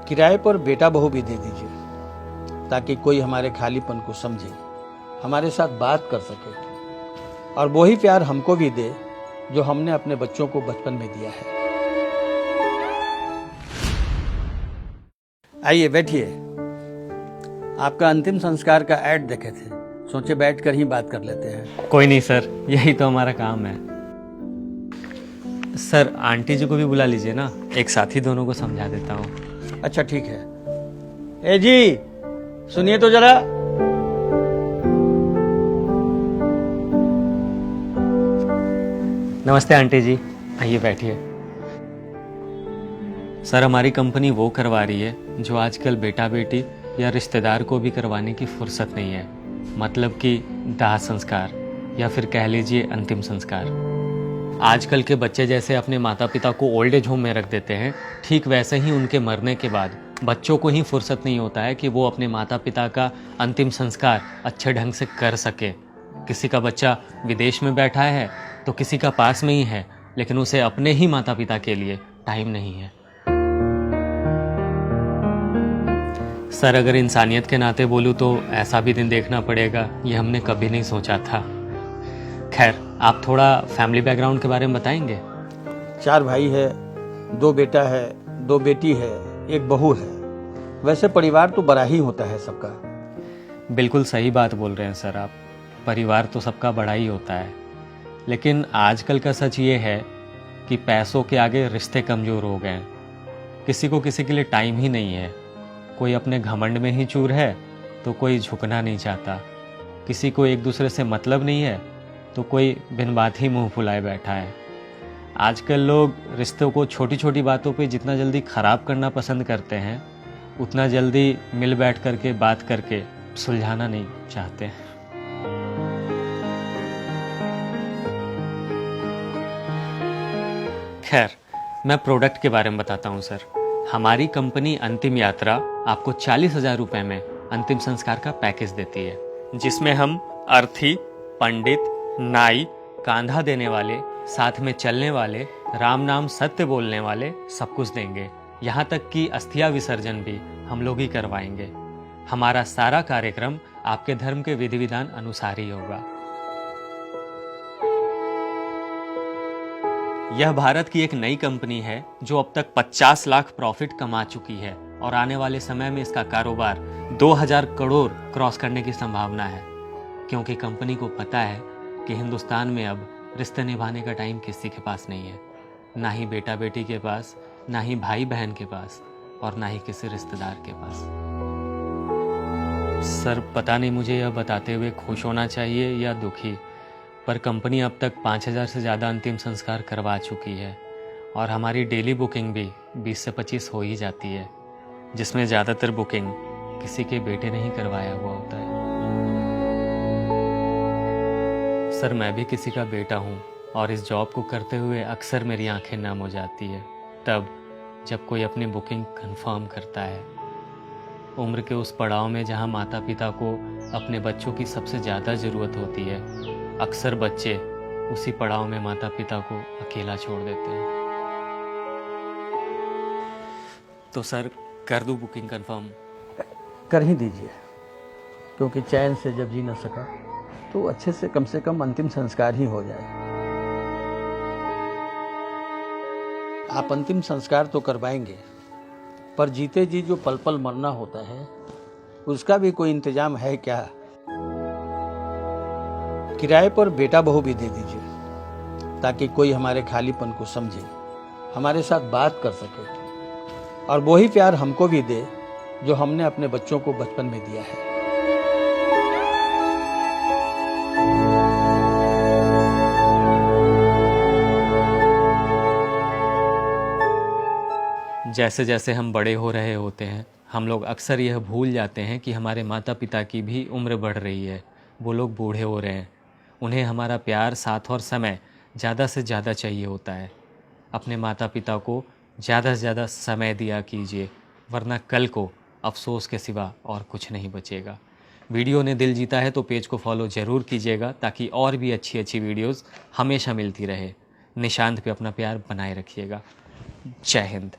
किराए पर बेटा बहू भी दे दीजिए ताकि कोई हमारे खालीपन को समझे, हमारे साथ बात कर सके और वही प्यार हमको भी दे जो हमने अपने बच्चों को बचपन में दिया है। आइए बैठिए। आपका अंतिम संस्कार का ऐड देखे थे, सोचे बैठकर ही बात कर लेते हैं। कोई नहीं सर, यही तो हमारा काम है। सर आंटी जी को भी बुला लीजिए ना, एक साथ ही दोनों को समझा देता हूँ। अच्छा ठीक है। ए जी सुनिए तो जरा। नमस्ते आंटी जी, आइए बैठिए। सर हमारी कंपनी वो करवा रही है जो आजकल बेटा बेटी या रिश्तेदार को भी करवाने की फुर्सत नहीं है, मतलब कि दाह संस्कार या फिर कह लीजिए अंतिम संस्कार। आजकल के बच्चे जैसे अपने माता पिता को ओल्ड एज होम में रख देते हैं, ठीक वैसे ही उनके मरने के बाद बच्चों को ही फुर्सत नहीं होता है कि वो अपने माता पिता का अंतिम संस्कार अच्छे ढंग से कर सके। किसी का बच्चा विदेश में बैठा है तो किसी का पास में ही है, लेकिन उसे अपने ही माता पिता के लिए टाइम नहीं है। सर अगर इंसानियत के नाते बोलूँ तो ऐसा भी दिन देखना पड़ेगा, ये हमने कभी नहीं सोचा था। खैर आप थोड़ा फैमिली बैकग्राउंड के बारे में बताएंगे? 4 भाई है, 2 बेटा है, 2 बेटी है, 1 बहू है। वैसे परिवार तो बड़ा ही होता है सबका। बिल्कुल सही बात बोल रहे हैं सर आप, परिवार तो सबका बड़ा ही होता है। लेकिन आजकल का सच ये है कि पैसों के आगे रिश्ते कमज़ोर हो गए हैं। किसी को किसी के लिए टाइम ही नहीं है। कोई अपने घमंड में ही चूर है तो कोई झुकना नहीं चाहता। किसी को एक दूसरे से मतलब नहीं है तो कोई बिन बात ही मुंह फुलाए बैठा है। आजकल लोग रिश्तों को छोटी छोटी बातों पे जितना जल्दी ख़राब करना पसंद करते हैं, उतना जल्दी मिल बैठ करके बात करके सुलझाना नहीं चाहते हैं। खैर मैं प्रोडक्ट के बारे में बताता हूँ सर। हमारी कंपनी अंतिम यात्रा आपको 40,000 रुपये में अंतिम संस्कार का पैकेज देती है, जिसमें हम अर्थी, पंडित, नाई, कांधा देने वाले, साथ में चलने वाले, राम नाम सत्य बोलने वाले सब कुछ देंगे। यहाँ तक कि अस्थिया विसर्जन भी हम लोग ही करवाएंगे। हमारा सारा कार्यक्रम आपके धर्म के विधि विधान अनुसार ही होगा। यह भारत की एक नई कंपनी है जो अब तक 50 लाख प्रॉफिट कमा चुकी है और आने वाले समय में इसका कारोबार 2000 करोड़ क्रॉस करने की संभावना है, क्योंकि कंपनी को पता है कि हिंदुस्तान में अब रिश्ते निभाने का टाइम किसी के पास नहीं है, ना ही बेटा बेटी के पास, ना ही भाई बहन के पास और ना ही किसी रिश्तेदार के पास। सर पता नहीं मुझे यह बताते हुए खुश होना चाहिए या दुखी, पर कंपनी अब तक 5000 से ज़्यादा अंतिम संस्कार करवा चुकी है और हमारी डेली बुकिंग भी 20 से 25 हो ही जाती है, जिसमें ज़्यादातर बुकिंग किसी के बेटे ने ही करवाया हुआ होता है। सर मैं भी किसी का बेटा हूँ और इस जॉब को करते हुए अक्सर मेरी आंखें नम हो जाती है तब जब कोई अपनी बुकिंग कंफर्म करता है। उम्र के उस पड़ाव में जहाँ माता पिता को अपने बच्चों की सबसे ज़्यादा ज़रूरत होती है, अक्सर बच्चे उसी पड़ाव में माता पिता को अकेला छोड़ देते हैं। तो सर कर दूं बुकिंग कंफर्म? कर ही दीजिए, क्योंकि चैन से जब जी न सका तो अच्छे से कम अंतिम संस्कार ही हो जाए। आप अंतिम संस्कार तो करवाएंगे, पर जीते जी जो पल पल मरना होता है उसका भी कोई इंतजाम है क्या? किराए पर बेटा बहू भी दे दीजिए ताकि कोई हमारे खालीपन को समझे, हमारे साथ बात कर सके और वही प्यार हमको भी दे जो हमने अपने बच्चों को बचपन में दिया है। जैसे जैसे हम बड़े हो रहे होते हैं, हम लोग अक्सर यह भूल जाते हैं कि हमारे माता पिता की भी उम्र बढ़ रही है। वो लोग बूढ़े हो रहे हैं, उन्हें हमारा प्यार, साथ और समय ज़्यादा से ज़्यादा चाहिए होता है। अपने माता पिता को ज़्यादा से ज़्यादा समय दिया कीजिए, वरना कल को अफसोस के सिवा और कुछ नहीं बचेगा। वीडियो ने दिल जीता है तो पेज को फॉलो ज़रूर कीजिएगा ताकि और भी अच्छी अच्छी वीडियोस हमेशा मिलती रहे। निशांत पे अपना प्यार बनाए रखिएगा। जय हिंद।